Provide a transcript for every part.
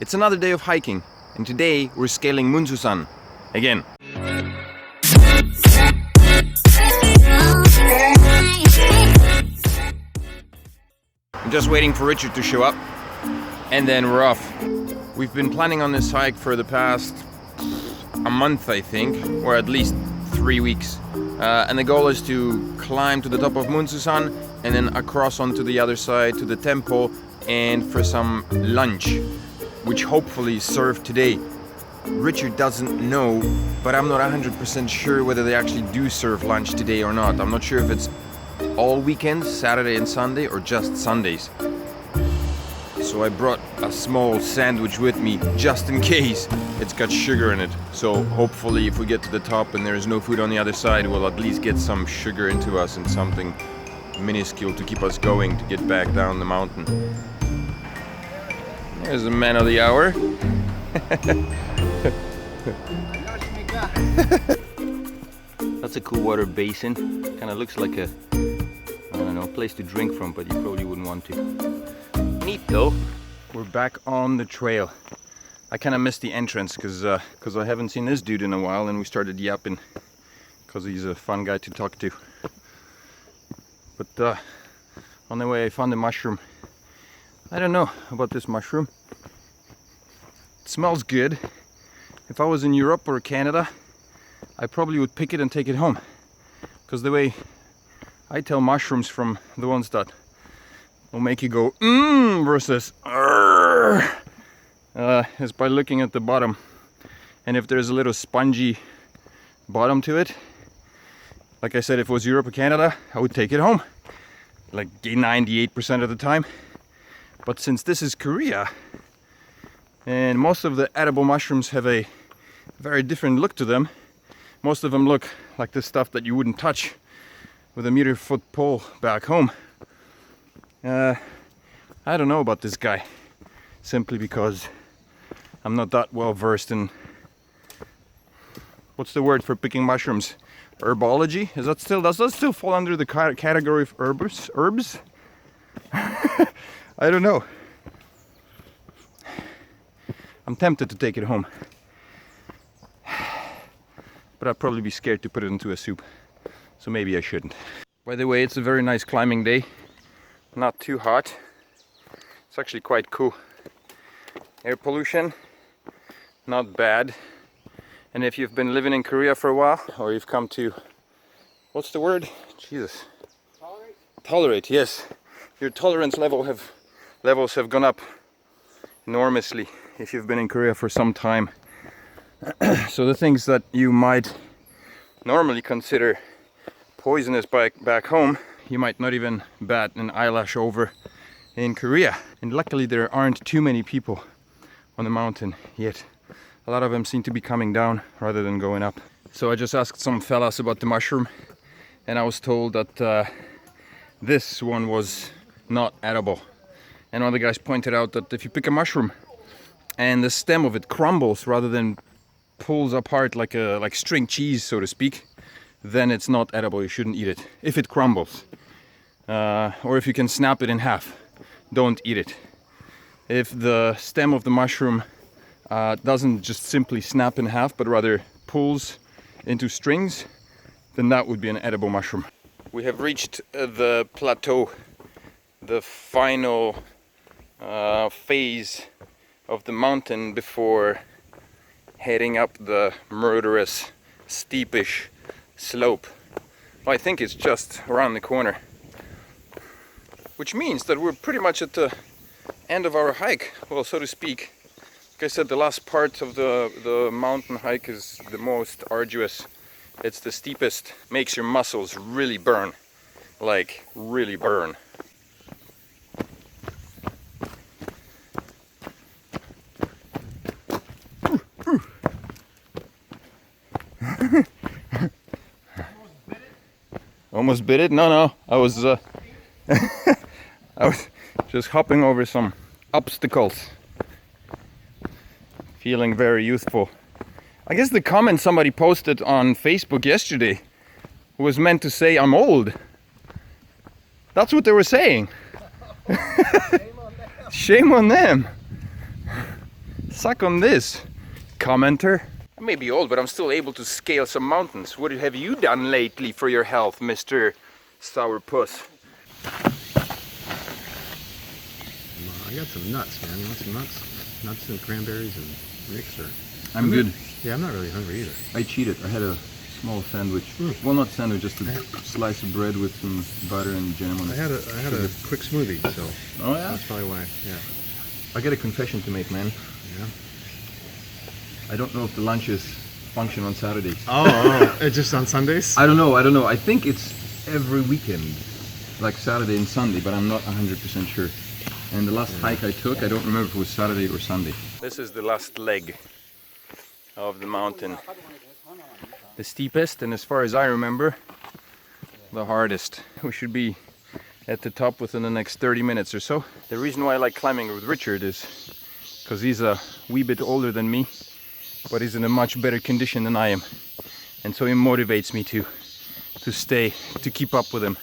It's another day of hiking, and today we're scaling Munsusan again. I'm just waiting for Richard to show up, and then we're off. We've been planning on this hike for the past a month, I think, or at least 3 weeks. And the goal is to climb to the top of Munsusan and then across onto the other side to the temple and for some lunch, which hopefully is served today. Richard doesn't know, but I'm not 100% sure whether they actually do serve lunch today or not. I'm not sure if it's all weekends, Saturday and Sunday, or just Sundays. So I brought a small sandwich with me just in case. It's got sugar in it. So hopefully if we get to the top and there is no food on the other side, we'll at least get some sugar into us and something minuscule to keep us going to get back down the mountain. There's the man of the hour. That's a cool water basin. Kind of looks like a, I don't know, place to drink from, but you probably wouldn't want to. Neat though. We're back on the trail. I kind of missed the entrance because I haven't seen this dude in a while, and we started yapping because he's a fun guy to talk to. But on the way I found a mushroom. I don't know about this mushroom. It smells good. If I was in Europe or Canada, I probably would pick it and take it home. Because the way I tell mushrooms from the ones that will make you go mmm versus is by looking at the bottom, and if there's a little spongy bottom to it, like I said, if it was Europe or Canada, I would take it home like 98% of the time. But since this is Korea and most of the edible mushrooms have a very different look to them, most of them look like the stuff that you wouldn't touch with a meter-foot pole back home. I don't know about this guy, simply because I'm not that well versed in, what's the word for picking mushrooms? Herbology? Does that still fall under the category of herbs? I don't know. I'm tempted to take it home, but I'd probably be scared to put it into a soup, so maybe I shouldn't. By the way, it's a very nice climbing day. Not too hot. It's actually quite cool. Air pollution, not bad. And if you've been living in Korea for a while, or you've come to, what's the word? Jesus. Tolerate, yes. Your tolerance levels have gone up enormously if you've been in Korea for some time. So the things that you might normally consider poisonous back home, you might not even bat an eyelash over in Korea. And luckily there aren't too many people on the mountain yet. A lot of them seem to be coming down rather than going up. So I just asked some fellas about the mushroom, and I was told that this one was not edible. And one of the guys pointed out that if you pick a mushroom and the stem of it crumbles rather than pulls apart like string cheese, so to speak, then it's not edible. You shouldn't eat it if it crumbles, or if you can snap it in half, don't eat it. If the stem of the mushroom doesn't just simply snap in half but rather pulls into strings, then that would be an edible mushroom. We have reached the plateau, the final phase of the mountain before heading up the murderous steepish slope. Well, I think it's just around the corner, which means that we're pretty much at the end of our hike, well, so to speak. Like I said, the last part of the mountain hike is the most arduous. It's the steepest, makes your muscles really burn, like really burn. Almost bit it? No, I was just hopping over some obstacles. Feeling very youthful. I guess the comment somebody posted on Facebook yesterday was meant to say I'm old. That's what they were saying. Shame on them. Suck on this, commenter. I may be old, but I'm still able to scale some mountains. What have you done lately for your health, Mr. Sourpuss? I got some nuts, man. You want some nuts? Nuts and cranberries and mixer. I'm good. Yeah, I'm not really hungry either. I cheated. I had a small sandwich. Well, not sandwich, just a slice of bread with some butter and jam on it. I had a quick smoothie, so Oh yeah? that's probably why. Yeah. I got a confession to make, man. Yeah. I don't know if the lunches function on Saturdays. Oh, it's just on Sundays? I don't know. I think it's every weekend, like Saturday and Sunday, but I'm not 100% sure. And the last hike I took, I don't remember if it was Saturday or Sunday. This is the last leg of the mountain. The steepest, and as far as I remember, the hardest. We should be at the top within the next 30 minutes or so. The reason why I like climbing with Richard is because he's a wee bit older than me, but he's in a much better condition than I am. And so he motivates me to stay, to keep up with him.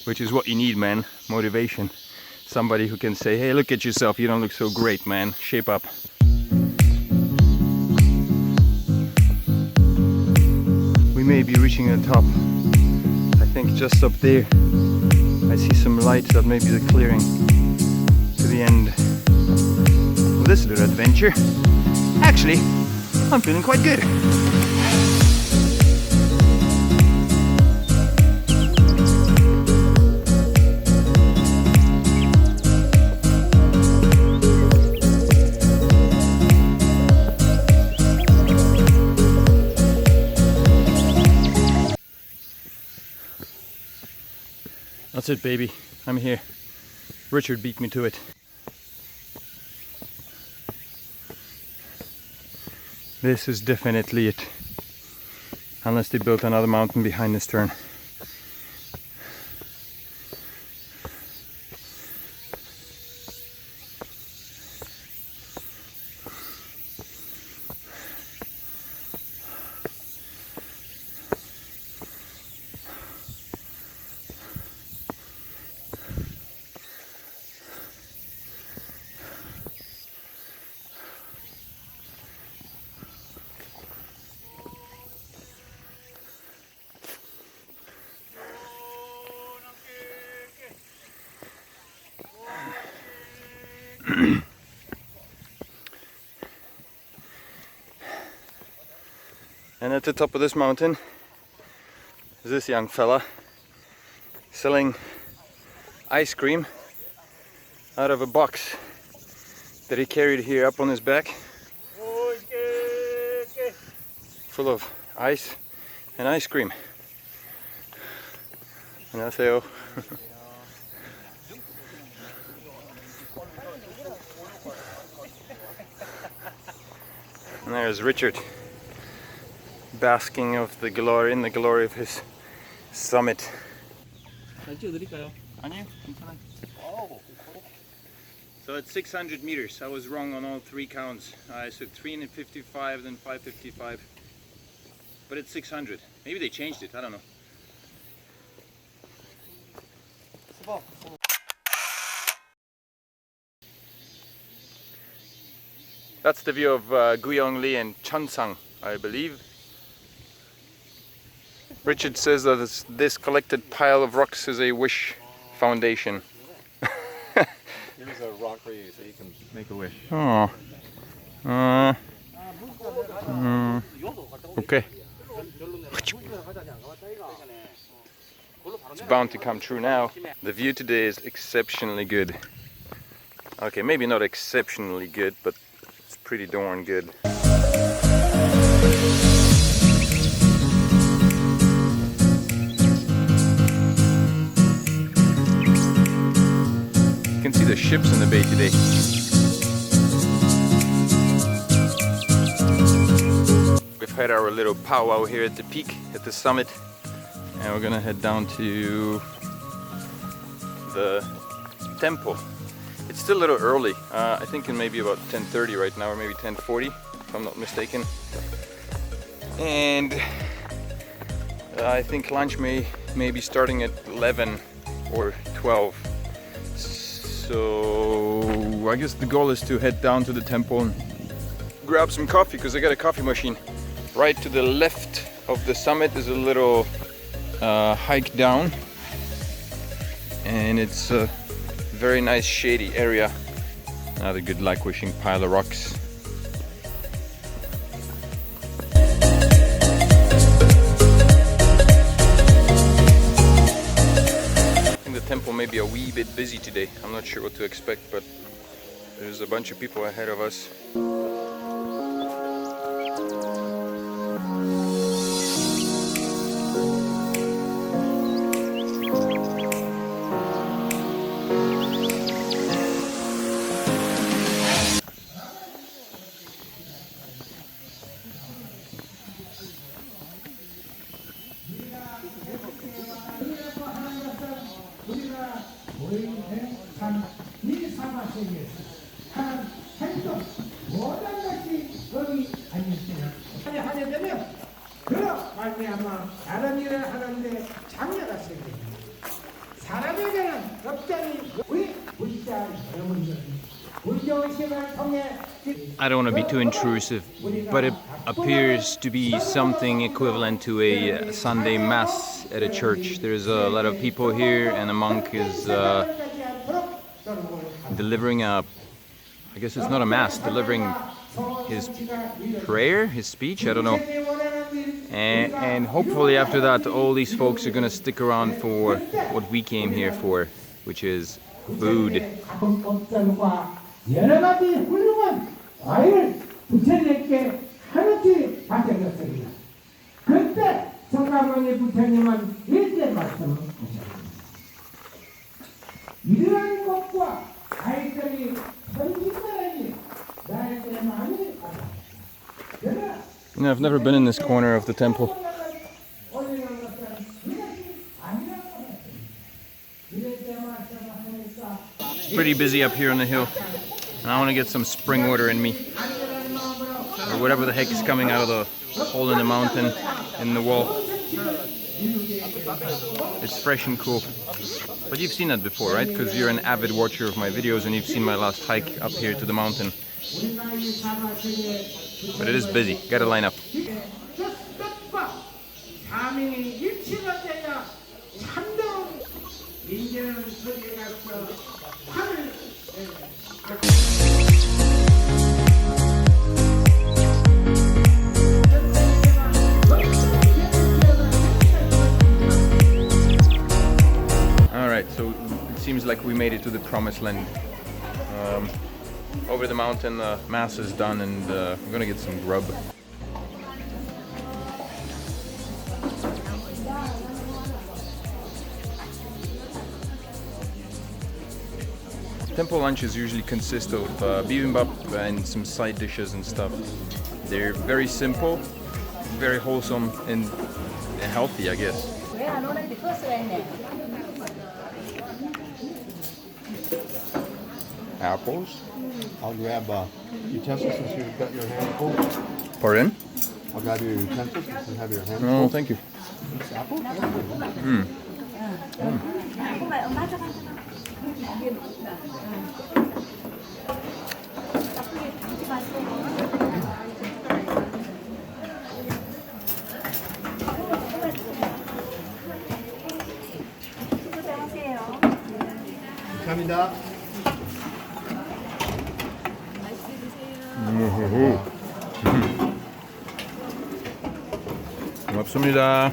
Which is what you need, man, motivation. Somebody who can say, hey, look at yourself, you don't look so great, man, shape up. We may be reaching the top. I think just up there I see some lights. That may be the clearing to the end of this little adventure. Actually, I'm feeling quite good. That's it, baby. I'm here. Richard beat me to it. This is definitely it. Unless they built another mountain behind this turn. And at the top of this mountain is this young fella selling ice cream out of a box that he carried here up on his back, full of ice and ice cream. 안녕하세요. And there's Richard, basking of the glory, in the glory of his summit. So it's 600 meters. I was wrong on all three counts. I said 355, then 555. But it's 600. Maybe they changed it, I don't know. That's the view of Guyongli and Cheongsang, I believe. Richard says that this collected pile of rocks is a wish foundation. Here's a rock for you so you can make a wish. Oh. Okay. It's bound to come true now. The view today is exceptionally good. Okay, maybe not exceptionally good, but it's pretty darn good. You can see the ships in the bay today. We've had our little powwow here at the peak, at the summit, and we're gonna head down to the temple. It's still a little early. I think it may be about 10:30 right now, or maybe 10:40, if I'm not mistaken. And I think lunch may be starting at 11 or 12. So I guess the goal is to head down to the temple and grab some coffee, because I got a coffee machine. Right to the left of the summit is a little hike down, and it's a very nice shady area. Another good luck wishing pile of rocks. Temple may be a wee bit busy today. I'm not sure what to expect, but there's a bunch of people ahead of us. 다른 일을 하는데 장애가 생깁니다. 사람에게는 갑자기 우리 불자 여러분들이 불교심을 통해 I don't want to be too intrusive, but it appears to be something equivalent to a Sunday Mass at a church. There's a lot of people here, and a monk is delivering I guess it's not a Mass, delivering his prayer, his speech, I don't know. And hopefully after that, all these folks are gonna stick around for what we came here for, which is food. 여러 가지 훌륭한 과일을 부처님께 하나씩 받아줬습니다. 그때 성가모니 부처님은 일제 말씀하셨습니다. 이러한 것과 아이들이 선진들에게 나에게 많이 받았습니다. You know, I've never been in this corner of the temple. It's pretty busy up here on the hill, and I want to get some spring water in me, or whatever the heck is coming out of the hole in the mountain, in the wall. It's fresh and cool. But you've seen that before, right? Because you're an avid watcher of my videos, and you've seen my last hike up here to the mountain. But it is busy. Gotta line up. Alright, so it seems like we made it to the promised land. Over the mountain, the mass is done, and we're gonna get some grub. Temple lunches usually consist of bibimbap and some side dishes and stuff. They're very simple, very wholesome, and healthy, I guess. Apples. I'll grab utensils since you've got your hand full. Pardon? I'll grab your utensils since you have your hand full. Oh, thank you. Apple? 감사합니다. 고맙습니다.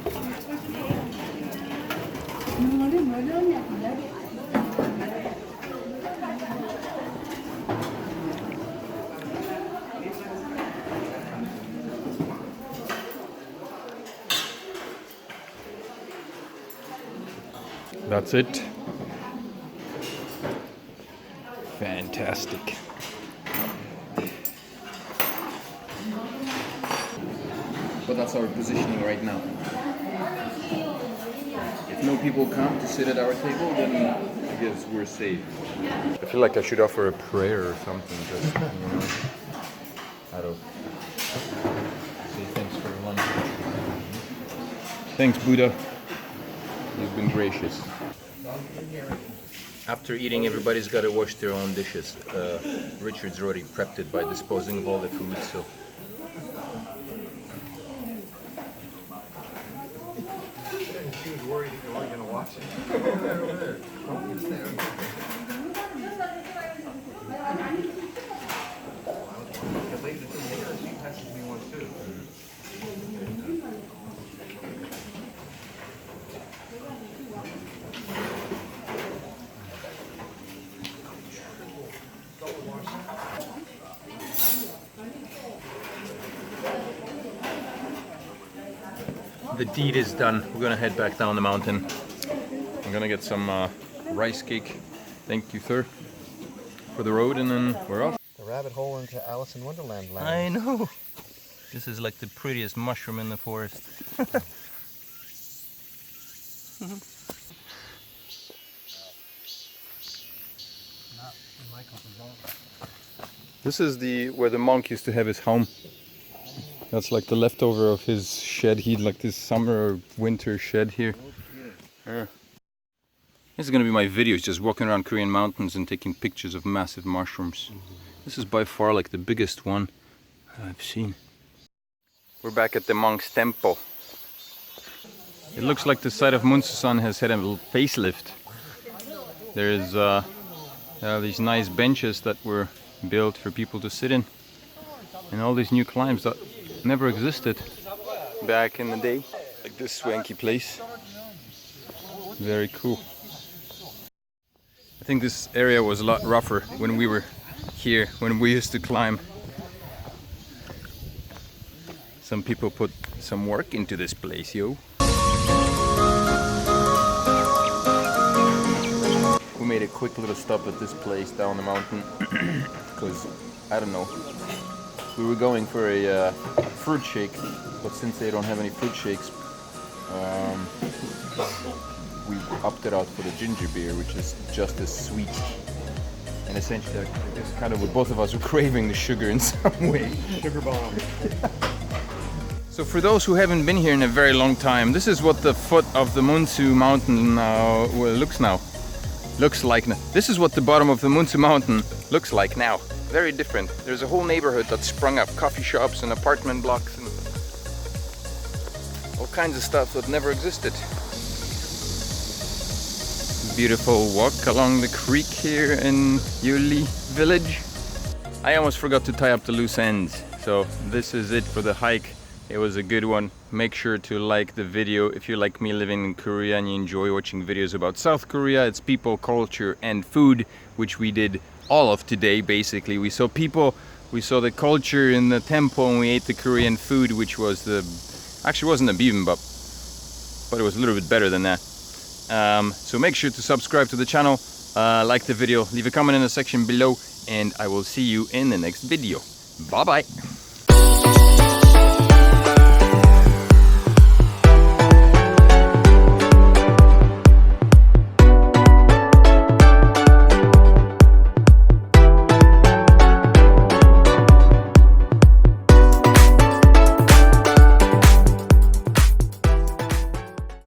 That's it. Fantastic. But that's our positioning right now. If no people come to sit at our table, then I guess we're safe. I feel like I should offer a prayer or something, just, you know, out of say thanks for lunch. Thanks, Buddha. You've been gracious. After eating, everybody's got to wash their own dishes. Richard's already prepped it by disposing of all the food, so. She was worried if you weren't going to watch it. She passes me one too. The deed is done. We're gonna head back down the mountain. I'm gonna get some rice cake. Thank you, sir, for the road, and then we're off. The rabbit hole into Alice in Wonderland land. I know. This is like the prettiest mushroom in the forest. This is where the monk used to have his home. That's like the leftover of his shed. He had like this summer or winter shed here. Yeah. This is gonna be my videos, just walking around Korean mountains and taking pictures of massive mushrooms. This is by far like the biggest one I've seen. We're back at the monk's temple. It looks like the site of Munsusan has had a little facelift. There's these nice benches that were built for people to sit in, and all these new climbs that never existed back in the day. Like this swanky place. Very cool. I think this area was a lot rougher when we were here, when we used to climb. Some people put some work into this place, yo. We made a quick little stop at this place down the mountain because, I don't know, we were going for a fruit shake, but since they don't have any fruit shakes, we opted out for the ginger beer, which is just as sweet. And essentially, I guess kind of what both of us were craving, the sugar in some way. Sugar bomb. So for those who haven't been here in a very long time, this is what the foot of the Munsu mountain looks like now. This is what the bottom of the Munsu mountain looks like now. Very different. There's a whole neighborhood that sprung up, coffee shops and apartment blocks and all kinds of stuff that never existed. Beautiful walk along the creek here in Yuli village. I almost forgot to tie up the loose ends, so this is it for the hike. It was a good one. Make sure to like the video if you like me living in Korea and you enjoy watching videos about South Korea, its people, culture and food, which we did all of today basically. We saw people, we saw the culture in the temple, and we ate the Korean food, which was actually wasn't a bibimbap, but it was a little bit better than that. So make sure to subscribe to the channel, like the video, leave a comment in the section below, and I will see you in the next video. Bye bye!